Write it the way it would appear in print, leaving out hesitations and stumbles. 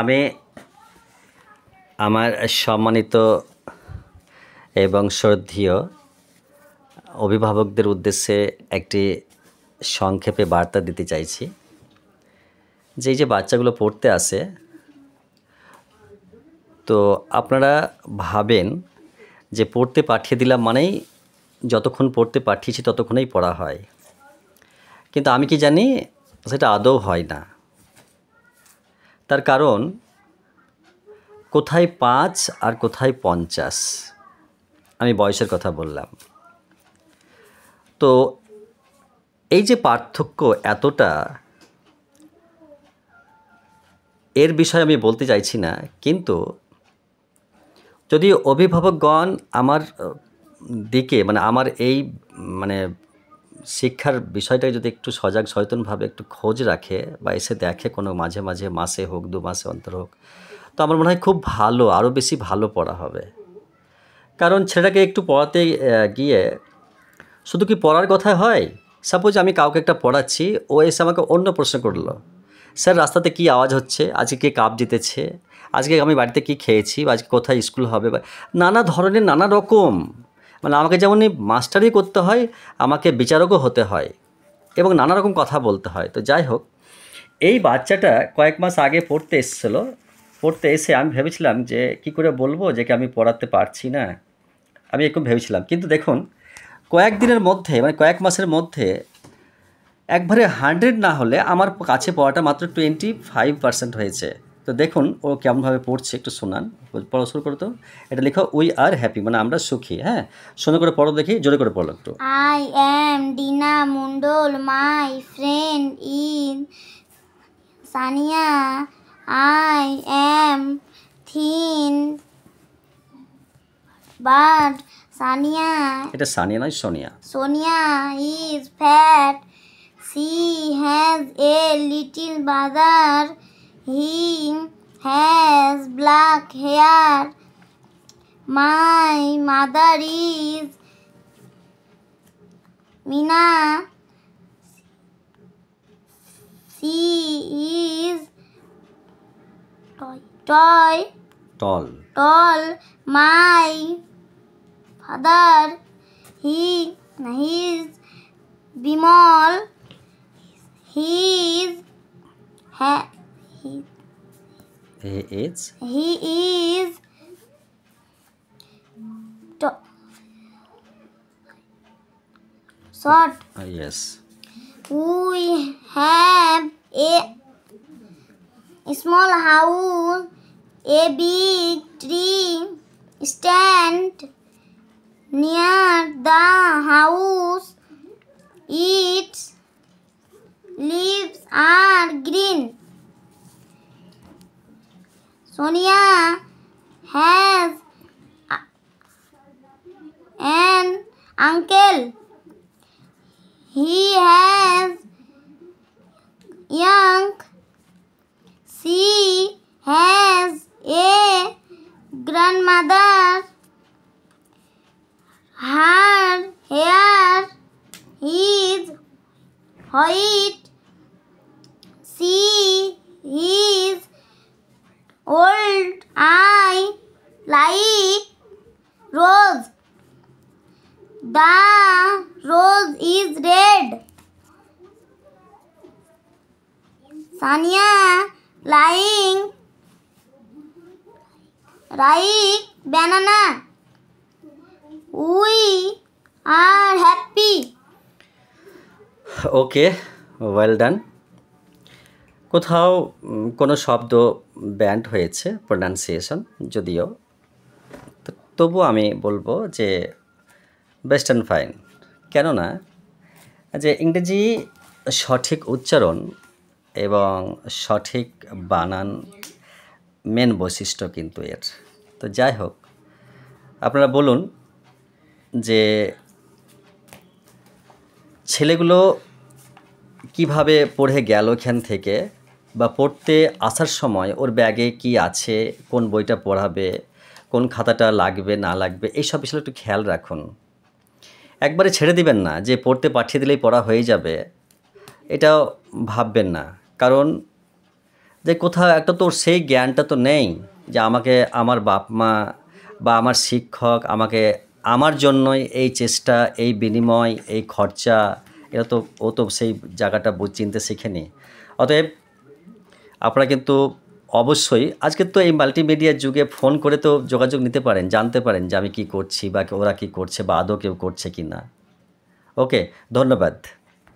আমি আমার সম্মানিত এবং শ্রদ্ধেয় অভিভাবকদের উদ্দেশ্যে একটি সংক্ষেপে বার্তা দিতে চাইছি যে এই যে বাচ্চাগুলো পড়তে আসে, তো আপনারা ভাবেন যে পড়তে পাঠিয়ে দিলাম মানেই যতক্ষণ পড়তে পাঠিয়েছি ততক্ষণেই পড়া হয়, কিন্তু আমি কি জানি সেটা আদৌ হয় না। তার কারণ কোথায় 5 আর কোথায় 50, আমি বয়সের কথা বললাম। তো এই যে পার্থক্য এতটা, এর বিষয়ে আমি বলতে চাইছি না, কিন্তু যদি অভিভাবকগণ আমার দিকে আমার এই শিক্ষার বিষয়টাকে যদি একটু সজাগ সচেতনভাবে একটু খোঁজ রাখে বা এসে দেখে কোনো মাঝে মাঝে, মাসে হোক 2 মাসে অন্তর হোক, তো আমার মনে হয় খুব ভালো, আরও বেশি ভালো পড়া হবে। কারণ ছেলেটাকে একটু পড়াতে গিয়ে শুধু কি পড়ার কথা হয়? সাপোজ আমি কাউকে একটা পড়াচ্ছি, ও এসে আমাকে অন্য প্রশ্ন করলো, স্যার রাস্তাতে কি আওয়াজ হচ্ছে, আজকে কে কাপ জিতেছে, আজকে আমি বাড়িতে কি খেয়েছি, আজকে কোথায় স্কুল হবে, নানা ধরনের নানা রকম, আমাকে যেমন মাস্টারই করতে হয়, আমাকে বিচারকও হতে হয় এবং নানা রকম কথা বলতে হয়। তো যাই হোক, এই বাচ্চাটা কয়েক মাস আগে পড়তে এসে আমি ভেবেছিলাম যে কি করে বলবো যে আমি পড়াতে পারছি না, আমি এরকম ভেবেছিলাম। কিন্তু দেখুন, কয়েকদিনের মধ্যে কয়েক মাসের মধ্যে একবারে 100 না হলে আমার কাছে পড়াটা মাত্র 25% হয়েছে। তো দেখুন ও কেমনভাবে পড়ছে, একটু শোনান, পড়া শুরু করো তো। এটা লেখো উই আর হ্যাপি, আমরা সুখী। হ্যাঁ, সুন্দর করে পড়ো দেখি, জোরে করে পড়ো একটু। I am Dina Mundol, my friend is Sania. I am thin but Sania. এটা সানিয়া নয়, Sonia. Sonia is fat. She has a little brother. He has black hair. My mother is Mina. She is tall. My father, he is Bimal. He is short. Yes. We have a small house, a big tree stand near the house. Its leaves are green. Sonia has an uncle. He has young. She has a grandmother. Her hair is white. She is old. I like rose. The rose is red. Sania like banana. We are happy. Okay, well done. কোথাও কোনো শব্দ band হয়েছে, pronunciation যদিও, তবু আমি বলবো যে best and fine. কেননা যে ইংরেজি সঠিক উচ্চারণ এবং সঠিক বানান মেন বৈশিষ্ট্য কিন্তু এর। তো যাই হোক, আপনারা বলুন যে ছেলেগুলো কিভাবে পড়ে গেল এখান থেকে, বা পড়তে আসার সময় ওর ব্যাগে কি আছে, কোন বইটা পড়াবে, কোন খাতাটা লাগবে না লাগবে, এইসব বিষয়ে একটু খেয়াল রাখুন। একবারে ছেড়ে দিবেন না যে পড়তে পাঠিয়ে দিলেই পড়া হয়ে যাবে, এটাও ভাববেন না। কারণ যে কোথাও একটা তোর সেই জ্ঞানটা তো নেই যে আমাকে আমার বাপ মা বা আমার শিক্ষক আমাকে আমার জন্যই এই চেষ্টা, এই বিনিময়, এই খরচা, এটা তো ও তো সেই জায়গাটা চিনতে শিখেনি। অতএব আপনারা কিন্তু অবশ্যই আজকে তো এই মাল্টিমিডিয়ার যুগে ফোন করে তো যোগাযোগ নিতে পারেন, জানতে পারেন যে আমি কী করছি বা ওরা কী করছে বা আদৌ কেউ করছে কি না। ওকে, ধন্যবাদ।